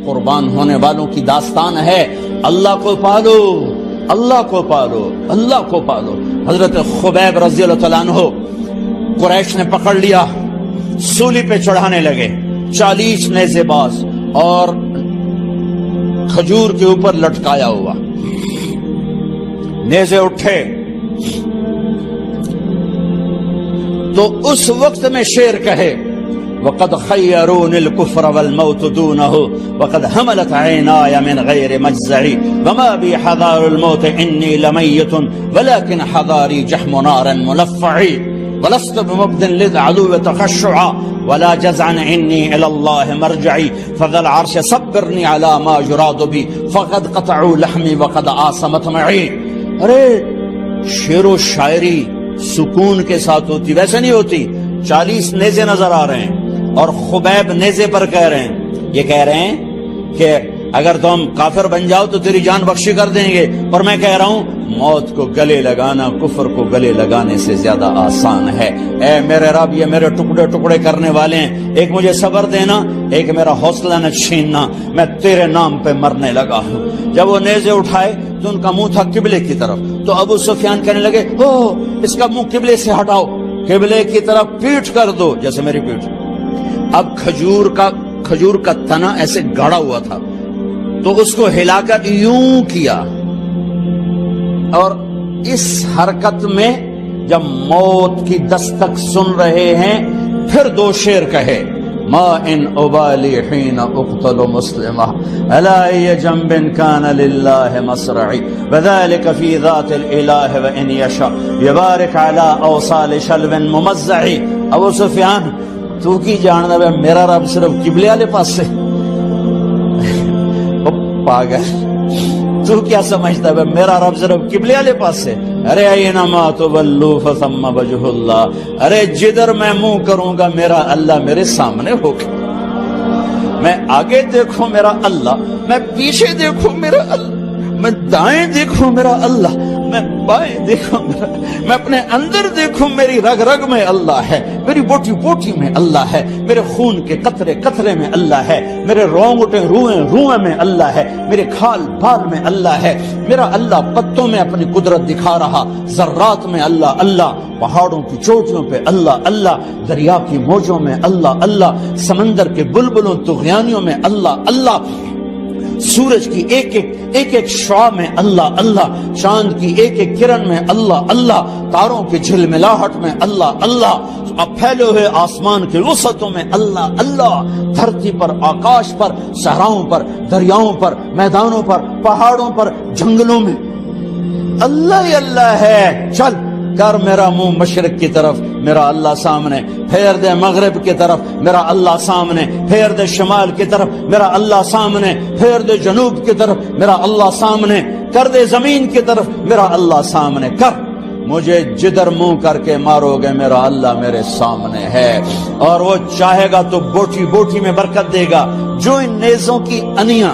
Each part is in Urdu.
قربان ہونے والوں کی داستان ہے۔ اللہ کو پالو، اللہ کو پالو، اللہ کو پالو۔ حضرت خبیب رضی اللہ تعالیٰ عنہ قریش نے پکڑ لیا، سولی پہ چڑھانے لگے، 40 نیزے باز اور کھجور کے اوپر لٹکایا ہوا۔ نیزے اٹھے تو اس وقت میں شعر کہے وَقَدْ خَيَّرُونِ الْكُفْرَ وَالْمَوْتُ دُونَهُ وَقَدْ حَمَلَتْ عَيْنَايَ مِنْ غَيْرِ مَجْزَعِ وَمَا بِي حَذَارُ الْمَوْتِ إِنِّي لَمَيِّتٌ وَلَكِنْ حَذَارِي جَحْمُ نَارٍ مُلَفَّعِ وَلَسْتُ بِمُبْدٍ لِلْعَدُوِّ تَخَشُّعًا وَلَا جَزْعًا إِنِّي إِلَى اللَّهِ مَرْجِعِي فَذَا الْعَرْشِ صَبِّرْنِي عَلَى مَا يُرَادُ بِي فَقَدْ قَطَعُوا لَحْمِي وَقَدْ آسَمَتْ مَعِي۔ ارے شعر و شاعری سکون کے ساتھ ہوتی، ویسے نہیں ہوتی۔ 40 نیزے نظر آ رہے ہیں اور خبیب نیزے پر کہہ رہے ہیں، یہ کہہ رہے ہیں کہ اگر تم کافر بن جاؤ تو تیری جان بخشی کر دیں گے، اور میں کہہ رہا ہوں موت کو گلے لگانا کفر کو گلے لگانے سے زیادہ آسان ہے۔ اے میرے رب، یہ میرے ٹکڑے ٹکڑے کرنے والے ہیں، ایک مجھے صبر دینا، ایک میرا حوصلہ نہ چھیننا، میں تیرے نام پہ مرنے لگا ہوں۔ جب وہ نیزے اٹھائے تو ان کا منہ تھا قبلے کی طرف، تو ابو سفیان کہنے لگے او اس کا منہ قبلے سے ہٹاؤ، قبلے کی طرف پیٹ کر دو، جیسے میری پیٹ۔ اب کھجور کا تنا ایسے گاڑا ہوا تھا تو اس کو ہلا کر یوں کیا، اور اس حرکت میں جب موت کی دستک سن رہے ہیں پھر 2 شعر کہے ما ان ابالی حین اقتل مسلمہ الا ای جنب کان للہ مصرعی وذلک فی ذات الالہ وان یشاء یبارک علی اوصال شلو ممزعی۔ ابو سفیان تو کی جاننا ہے میرا رب صرف قبلے والے پاس سے؟ پاگل، تو کیا سمجھتا ہے میرا رب صرف قبلے والے پاس سے؟ ارے اینما تولوا فثم وجہ اللہ، ارے جدھر میں منہ کروں گا میرا اللہ میرے سامنے ہوگا۔ میں آگے دیکھوں میرا اللہ، میں پیچھے دیکھوں میرا اللہ، میں دائیں دیکھوں میرا اللہ، میں بائیں دیکھوں میرا، میں اپنے اندر دیکھوں میری رگ رگ میں اللہ ہے، میری بوٹی بوٹی میں اللہ ہے، میرے خون کے قطرے قطرے میں اللہ ہے، میرے رونگٹے روئیں روئیں میں اللہ ہے، میرے کھال بال میں اللہ ہے، میرا اللہ پتوں میں اپنی قدرت دکھا رہا، ذرات میں اللہ اللہ، پہاڑوں کی چوٹیوں پہ اللہ اللہ، دریا کی موجوں میں اللہ اللہ، سمندر کے بلبلوں طغیانیوں میں اللہ اللہ، سورج کی ایک ایک شعاع میں اللہ اللہ، چاند کی ایک ایک کرن میں اللہ اللہ، تاروں کی جھلملاہٹ میں اللہ اللہ، اب پھیلے ہوئے آسمان کے وسعتوں میں اللہ اللہ، دھرتی پر آکاش پر صحراؤں پر دریاؤں پر میدانوں پر پہاڑوں پر جنگلوں میں اللہ ہی اللہ ہے۔ چل کر میرا منہ مشرق کی طرف، میرا اللہ سامنے، پھیر دے مغرب کی طرف، میرا اللہ سامنے، پھیر دے شمال کی طرف، میرا اللہ سامنے، پھیر دے جنوب کی طرف، میرا اللہ سامنے، کر دے زمین کی طرف، میرا اللہ سامنے کر، مجھے جدھر منہ کر کے مارو گے میرا اللہ میرے سامنے ہے، اور وہ چاہے گا تو بوٹی بوٹی میں برکت دے گا۔ جو ان نیزوں کی انیاں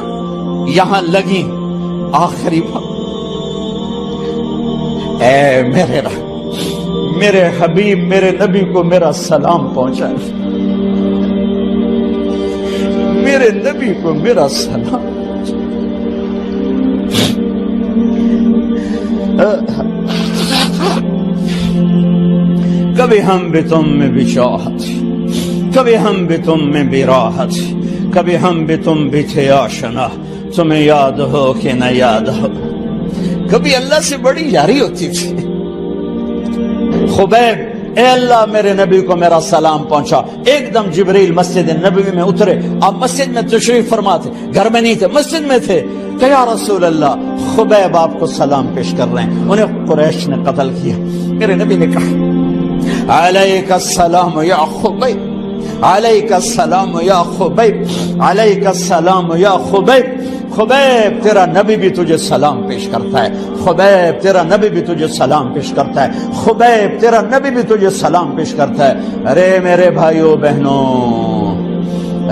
یہاں لگی آخری بات، اے میرے رب، میرے حبیب میرے نبی کو میرا سلام پہنچائے، میرے نبی کو میرا سلام۔ کبھی ہم بھی تم میں بھی چاہت، کبھی ہم بھی تم میں بھی راحت، کبھی ہم بھی تم بھی تھے آشنا، تمہیں یاد ہو کہ نہ یاد ہو، کبھی اللہ سے بڑی یاری ہوتی تھی۔ خبیب، اے اللہ میرے نبی کو میرا سلام پہنچا۔ ایک دم جبریل مسجد نبوی میں اترے، آپ مسجد میں تشریف فرما تھے، گھر میں نہیں تھے، مسجد میں تھے، کہ یا رسول اللہ خبیب آپ کو سلام پیش کر رہے ہیں، انہیں قریش نے قتل کیا۔ میرے نبی نے کہا علیک السلام یا خبیب، علیک السلام یا خبیب، علیک السلام یا خبیب، خبیب تیرا نبی بھی تجھے سلام پیش کرتا ہے، خبیب تیرا نبی بھی تجھے سلام پیش کرتا ہے، خبیب تیرا نبی بھی تجھے سلام پیش کرتا ہے۔ ارے میرے بھائیوں بہنوں،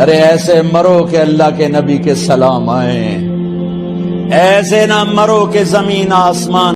ارے ایسے مرو کہ اللہ کے نبی کے سلام آئیں، ایسے نہ مرو کہ زمین آسمان